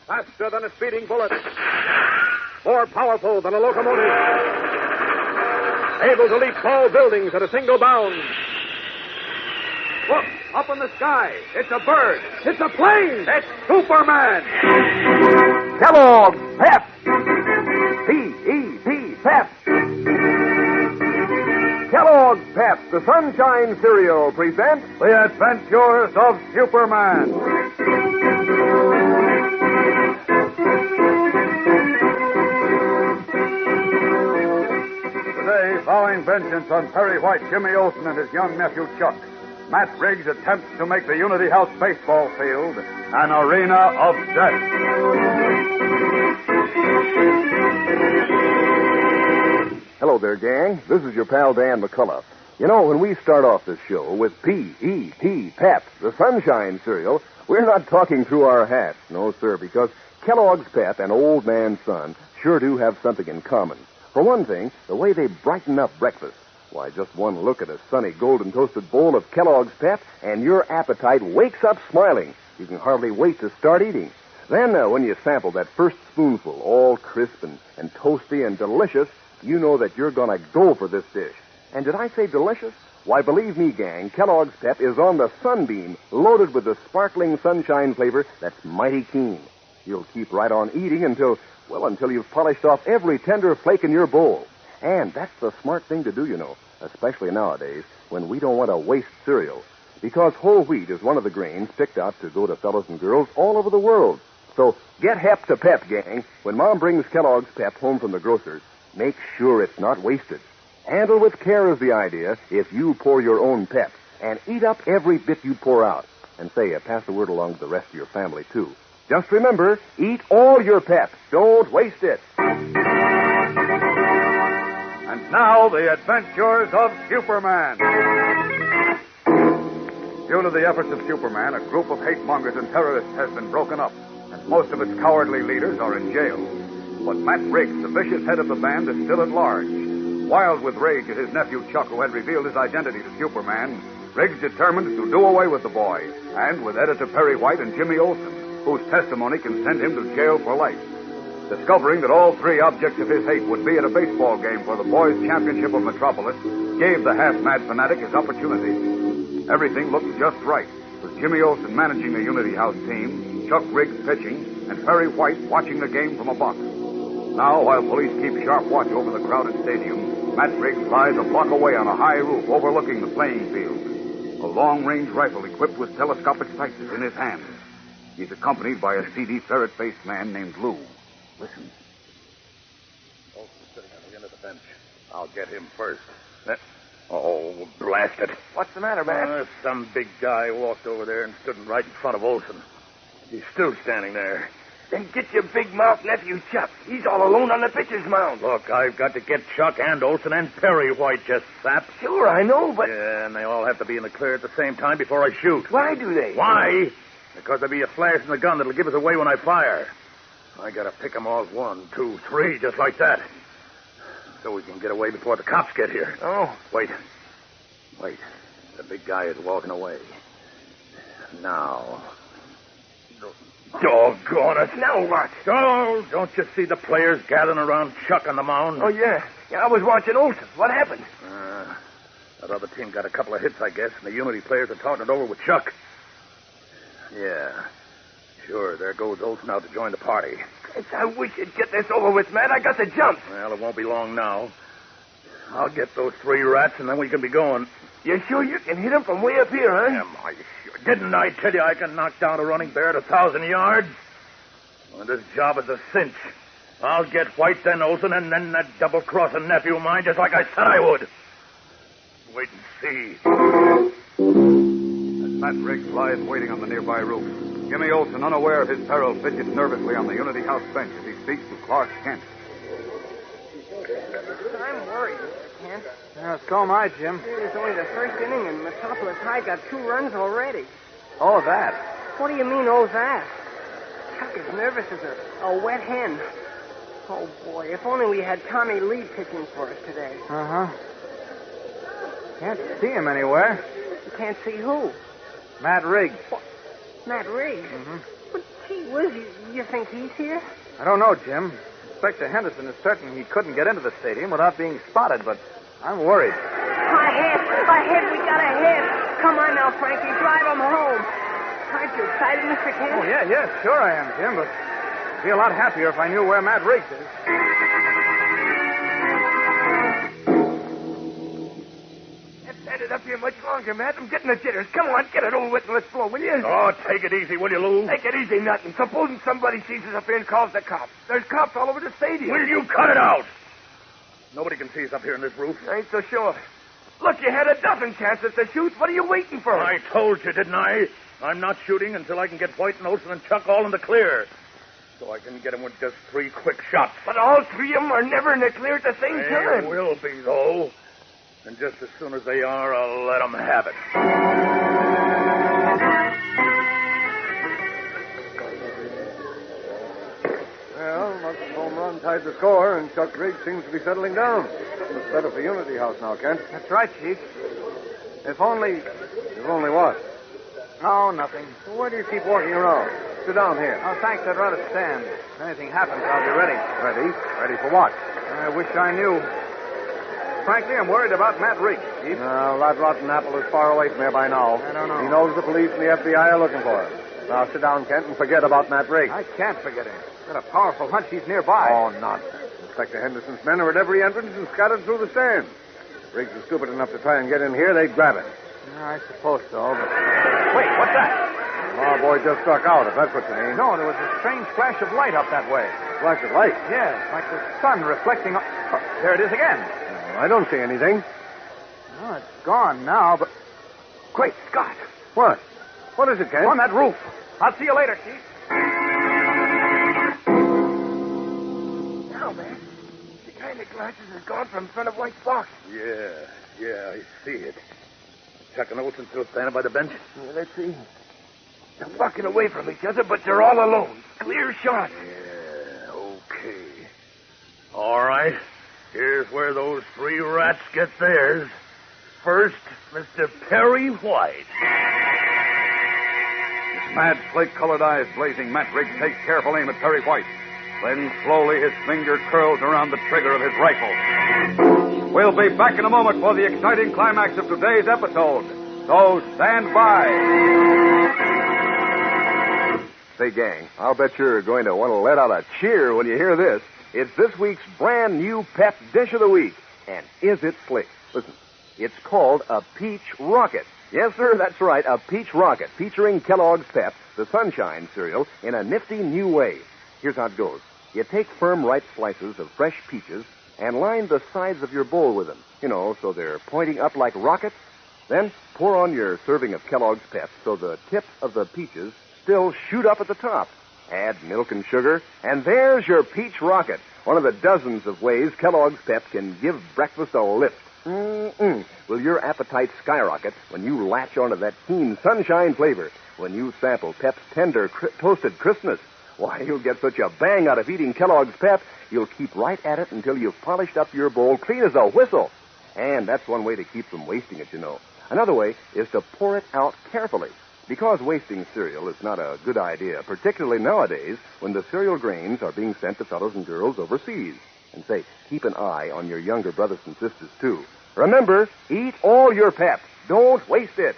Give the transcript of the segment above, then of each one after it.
Faster than a speeding bullet. More powerful than a locomotive. Able to leap tall buildings at a single bound. Look, up in the sky. It's a bird. It's a plane. It's Superman. Kellogg's Pep. P-E-P, Pep. Kellogg's Pep, the Sunshine Cereal, presents The Adventures of Superman. Today, vowing vengeance on Perry White, Jimmy Olsen, and his young nephew Chuck, Matt Riggs attempts to make the Unity House baseball field an arena of death. Hello there, gang. This is your pal Dan McCullough. You know, when we start off this show with P-E-P, Pep, the Sunshine Cereal, we're not talking through our hats. No, sir, because Kellogg's Pep and Old Man Son sure do have something in common. For one thing, the way they brighten up breakfast. Why, just one look at a sunny golden toasted bowl of Kellogg's Pep and your appetite wakes up smiling. You can hardly wait to start eating. Then, when you sample that first spoonful, all crisp and toasty and delicious, you know that you're going to go for this dish. And did I say delicious? Why, believe me, gang, Kellogg's Pep is on the Sunbeam, loaded with the sparkling sunshine flavor that's mighty keen. You'll keep right on eating until you've polished off every tender flake in your bowl. And that's the smart thing to do, you know, especially nowadays when we don't want to waste cereal. Because whole wheat is one of the grains picked out to go to fellows and girls all over the world. So get hep to Pep, gang. When Mom brings Kellogg's Pep home from the grocer's, make sure it's not wasted. Handle with care is the idea if you pour your own Pep. And eat up every bit you pour out. And say, pass the word along to the rest of your family, too. Just remember, eat all your Pep. Don't waste it. And now, the adventures of Superman. Due to the efforts of Superman, a group of hate-mongers and terrorists has been broken up, and most of its cowardly leaders are in jail. But Matt Riggs, the vicious head of the band, is still at large. Wild with rage at his nephew Chuck, who had revealed his identity to Superman, Riggs determined to do away with the boy, and with editor Perry White and Jimmy Olsen, whose testimony can send him to jail for life. Discovering that all three objects of his hate would be at a baseball game for the boys' championship of Metropolis gave the half-mad fanatic his opportunity. Everything looked just right, with Jimmy Olsen managing the Unity House team, Chuck Riggs pitching, and Perry White watching the game from a box. Now, while police keep sharp watch over the crowded stadium, Matt Riggs lies a block away on a high roof overlooking the playing field. A long-range rifle equipped with telescopic sights is in his hand. He's accompanied by a seedy, ferret-faced man named Lou. Listen. Olsen's sitting on the end of the bench. I'll get him first. Oh, blast it. What's the matter, Matt? Some big guy walked over there and stood right in front of Olsen. He's still standing there. Then get your big mouth nephew, Chuck. He's all alone on the pitcher's mound. Look, I've got to get Chuck and Olsen and Perry White, just sap. Sure, I know, but... Yeah, and they all have to be in the clear at the same time before I shoot. Why do they? Why? Because there'll be a flash in the gun that'll give us away when I fire. I gotta pick them off 1, 2, 3, just like that. So we can get away before the cops get here. Oh. Wait. The big guy is walking away. Now. Doggone it. Now what? Oh, don't you see the players gathering around Chuck on the mound? Oh, yeah. I was watching Olsen. What happened? That other team got a couple of hits, I guess, and the Unity players are talking it over with Chuck. Yeah. Sure, there goes Olsen out to join the party. I wish you'd get this over with, Matt. I got to jump. Well, it won't be long now. I'll get those 3 rats, and then we can be going. You sure you can hit them from way up here, huh? Am I sure? Didn't I tell you I can knock down a running bear at 1,000 yards? Well, this job is a cinch. I'll get White, then Olsen, and then that double-crossing nephew of mine, just like I said I would. Wait and see. As Matt Riggs lies waiting on the nearby roof, Jimmy Olsen, unaware of his peril, fidgets nervously on the Unity House bench as he speaks to Clark Kent. I'm worried, Kent. So am I, Jim. It was only the first inning, and Metropolis High got 2 runs already. Oh, that. What do you mean, oh, that? Chuck is nervous as a wet hen. Oh, boy, if only we had Tommy Lee pitching for us today. Uh-huh. Can't see him anywhere. You can't see who? Matt Riggs. What? Matt Riggs? Mm-hmm. But Gee whiz, you think he's here? I don't know, Jim. Inspector Henderson is certain he couldn't get into the stadium without being spotted, but I'm worried. Ahead, we got ahead. Come on now, Frankie, drive him home. Aren't you excited, Mr. Kent? Oh, yeah, sure I am, Jim, but I'd be a lot happier if I knew where Matt Riggs is. Can't stand it up here much longer, Matt. I'm getting the jitters. Come on, get it over with and let's blow, will you? Oh, take it easy, will you, Lou? Take it easy, nothing. Supposing somebody sees us up here and calls the cops. There's cops all over the stadium. Will you cut it out? Nobody can see us up here in this roof. I ain't so sure. Look, you had a dozen chances to shoot. What are you waiting for? I told you, didn't I? I'm not shooting until I can get White and Olson and Chuck all in the clear. So I can get them with just 3 quick shots. But all 3 of them are never in the clear at the same time. They will be, though. And just as soon as they are, I'll let them have it. Well, Musk's home run tied the score, and Chuck Riggs seems to be settling down. Looks better for Unity House now, Kent. That's right, Chief. If only... If only what? Oh, nothing. Well, why do you keep walking around? Sit down here. Oh, thanks. I'd rather stand. If anything happens, I'll be ready. Ready? Ready for what? I wish I knew. Frankly, I'm worried about Matt Riggs, Chief. No, that rotten apple is far away from here by now. I don't know. He knows the police and the FBI are looking for him. Now, sit down, Kent, and forget about Matt Riggs. I can't forget him. Got a powerful hunch he's nearby. Oh, nonsense. Inspector Henderson's men are at every entrance and scattered through the stands. If Riggs is stupid enough to try and get in here, they'd grab him. I suppose so, but... Wait, what's that? Our boy just struck out, if that's what you mean. No, there was a strange flash of light up that way. Flash of light? Yes, like the sun reflecting... Oh, there it is again. I don't see anything. Oh, it's gone now, but... Great Scott! What? What is it, Kent? On that roof. I'll see you later, Chief. Now, man, the guy in the glasses is gone from in front of White's box. Yeah, I see it. Chuck and Olson still standing by the bench. Yeah, let's see. They're bucking away from each other, but they're all alone. Clear shot. Yeah, okay. All right. Here's where those 3 rats get theirs. First, Mr. Perry White. His mad, slate-colored eyes blazing, Matt Riggs takes careful aim at Perry White. Then slowly his finger curls around the trigger of his rifle. We'll be back in a moment for the exciting climax of today's episode. So stand by. Say, gang, I'll bet you're going to want to let out a cheer when you hear this. It's this week's brand new pep dish of the week. And is it slick? Listen, it's called a peach rocket. Yes, sir, that's right, a peach rocket featuring Kellogg's Pep, the Sunshine cereal, in a nifty new way. Here's how it goes. You take firm, ripe slices of fresh peaches and line the sides of your bowl with them, so they're pointing up like rockets. Then pour on your serving of Kellogg's Pep so the tips of the peaches still shoot up at the top. Add milk and sugar, and there's your peach rocket, one of the dozens of ways Kellogg's Pep can give breakfast a lift. Will your appetite skyrocket when you latch onto that keen sunshine flavor, when you sample Pep's tender, toasted crispness? Why, you'll get such a bang out of eating Kellogg's Pep, you'll keep right at it until you've polished up your bowl clean as a whistle. And that's one way to keep from wasting it, Another way is to pour it out carefully. Because wasting cereal is not a good idea, particularly nowadays when the cereal grains are being sent to fellows and girls overseas. And say, keep an eye on your younger brothers and sisters, too. Remember, eat all your Pep. Don't waste it.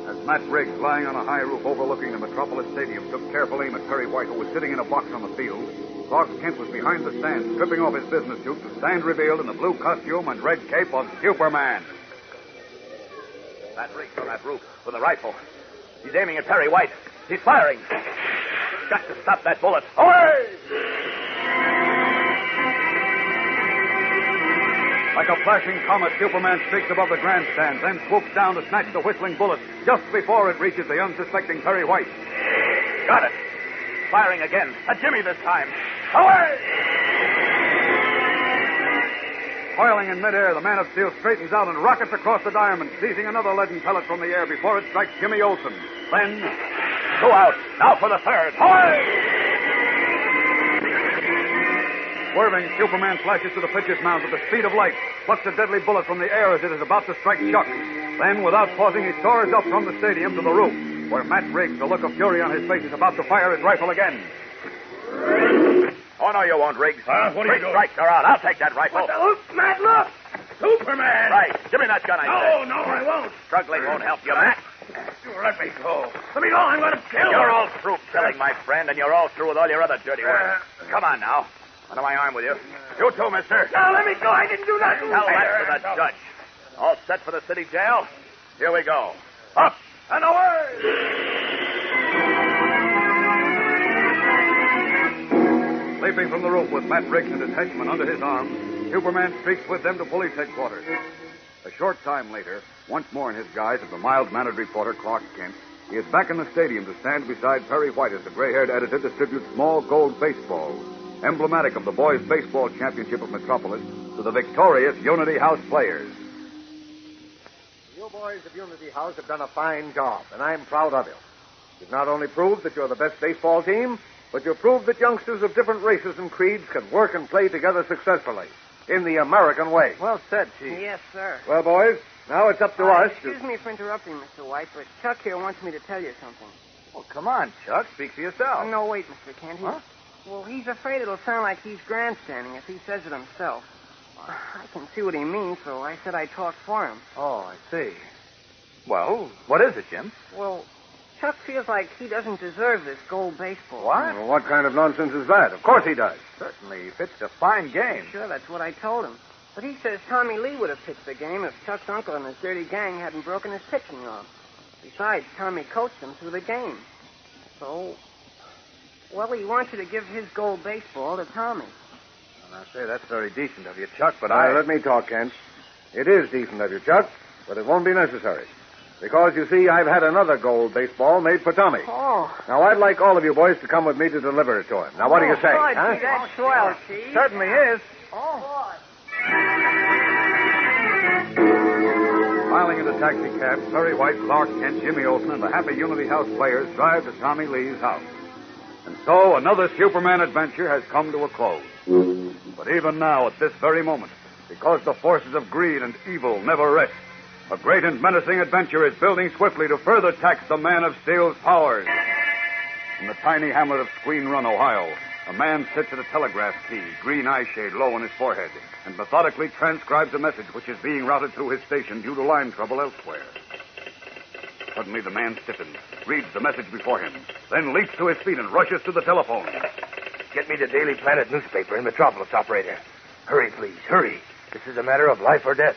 As Matt Riggs, lying on a high roof overlooking the Metropolis Stadium, took careful aim at Perry White, who was sitting in a box on the field, Clark Kent was behind the stand, stripping off his business suit to stand revealed in the blue costume and red cape of Superman. Matt Riggs on that roof with a rifle. He's aiming at Perry White. He's firing. Got to stop that bullet. Away! Like a flashing comet, Superman streaks above the grandstand, then swoops down to snatch the whistling bullet just before it reaches the unsuspecting Perry White. Got it. Firing again. At Jimmy this time. Away! Coiling in midair, the man of steel straightens out and rockets across the diamond, seizing another leaden pellet from the air before it strikes Jimmy Olsen. Then, 2 out. Now for the third. Away! Swerving, Superman flashes to the pitcher's mound at the speed of light, plucks a deadly bullet from the air as it is about to strike Chuck. Then, without pausing, he soars up from the stadium to the roof. where Matt Riggs, the look of fury on his face, is about to fire his rifle again. Oh, no, you won't, Riggs. What are you doing? Strikes are out. I'll take that rifle. What the hoop, Matt, look! Superman! Right. Give me that gun, I said. No, I won't. Struggling won't help you, Matt. You let me go. Let me go. I'm going to kill you. You're all through killing, my friend, and you're all through with all your other dirty work. Come on now. Under my arm with you. You too, mister. Now, let me go. I didn't do nothing. Tell that to the judge. All set for the city jail? Here we go. Up and away! Leaping from the roof with Matt Riggs and his henchman under his arm, Superman streaks with them to police headquarters. A short time later, once more in his guise of the mild-mannered reporter Clark Kent, he is back in the stadium to stand beside Perry White as the gray-haired editor distributes small gold baseballs, emblematic of the boys' baseball championship of Metropolis, to the victorious Unity House players. You boys of Unity House have done a fine job, and I'm proud of you. You've not only proved that you're the best baseball team, but you've proved that youngsters of different races and creeds can work and play together successfully in the American way. Well said, Chief. Yes, sir. Well, boys, now it's up to us to... Excuse me for interrupting, Mr. White, but Chuck here wants me to tell you something. Well, come on, Chuck. Speak for yourself. No, wait, Mr. Kent. Well, he's afraid it'll sound like he's grandstanding if he says it himself. I can see what he means, so I said I'd talk for him. Oh, I see. Well, what is it, Jim? Well, Chuck feels like he doesn't deserve this gold baseball. What? Well, what kind of nonsense is that? Of course he does. Certainly, he pitched a fine game. Sure, that's what I told him. But he says Tommy Lee would have pitched the game if Chuck's uncle and his dirty gang hadn't broken his pitching arm. Besides, Tommy coached him through the game. So, well, he wants you to give his gold baseball to Tommy. Well, I say, that's very decent of you, Chuck, but Let me talk, Kent. It is decent of you, Chuck, but it won't be necessary. Because, you see, I've had another gold baseball made for Tommy. Oh. Now, I'd like all of you boys to come with me to deliver it to him. Now, what do you say? Good, huh? gee, that's swell, Chief. certainly is. Oh. Piling into taxi cabs, Perry White, Clark Kent, Jimmy Olsen, and the happy Unity House players drive to Tommy Lee's house. And so another Superman adventure has come to a close. But even now, at this very moment, because the forces of greed and evil never rest, a great and menacing adventure is building swiftly to further tax the Man of Steel's powers. In the tiny hamlet of Squeen Run, Ohio, a man sits at a telegraph key, green eye shade low on his forehead, and methodically transcribes a message which is being routed through his station due to line trouble elsewhere. Suddenly the man stiffens, reads the message before him, then leaps to his feet and rushes to the telephone. Get me the Daily Planet newspaper in Metropolis, operator. Hurry, please, hurry. This is a matter of life or death.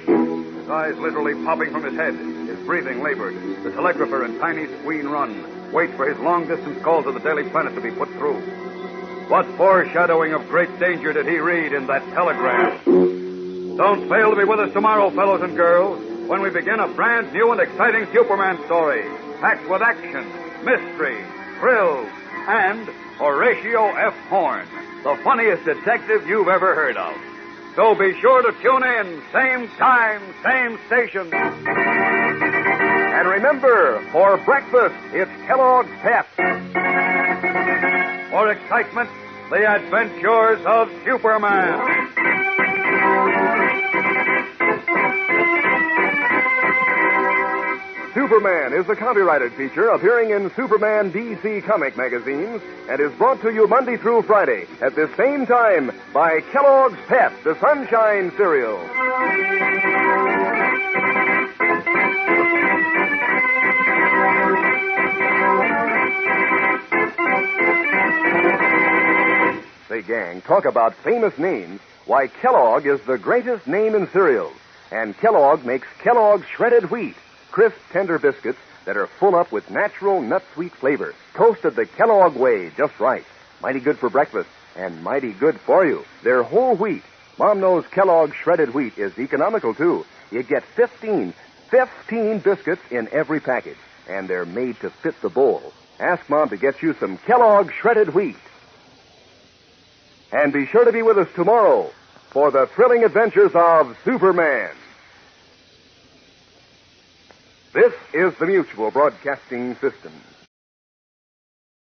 His eyes literally popping from his head, his breathing labored. The telegrapher in tiny Squeen Run waits for his long-distance call to the Daily Planet to be put through. What foreshadowing of great danger did he read in that telegram? Don't fail to be with us tomorrow, fellows and girls, when we begin a brand new and exciting Superman story, packed with action, mystery, thrills, and Horatio F. Horn, the funniest detective you've ever heard of. So be sure to tune in, same time, same station. And remember, for breakfast, it's Kellogg's Pep. For excitement, the adventures of Superman. Superman is a copyrighted feature appearing in Superman DC comic magazines and is brought to you Monday through Friday at the same time by Kellogg's Pep, the Sunshine Cereal. Say, gang, talk about famous names. Why, Kellogg is the greatest name in cereals. And Kellogg makes Kellogg's shredded wheat. Crisp, tender biscuits that are full up with natural nut-sweet flavor. Toasted the Kellogg way, just right. Mighty good for breakfast, and mighty good for you. They're whole wheat. Mom knows Kellogg's shredded wheat is economical, too. You get 15 biscuits in every package, and they're made to fit the bowl. Ask Mom to get you some Kellogg's shredded wheat. And be sure to be with us tomorrow for the thrilling adventures of Superman. This is the Mutual Broadcasting System.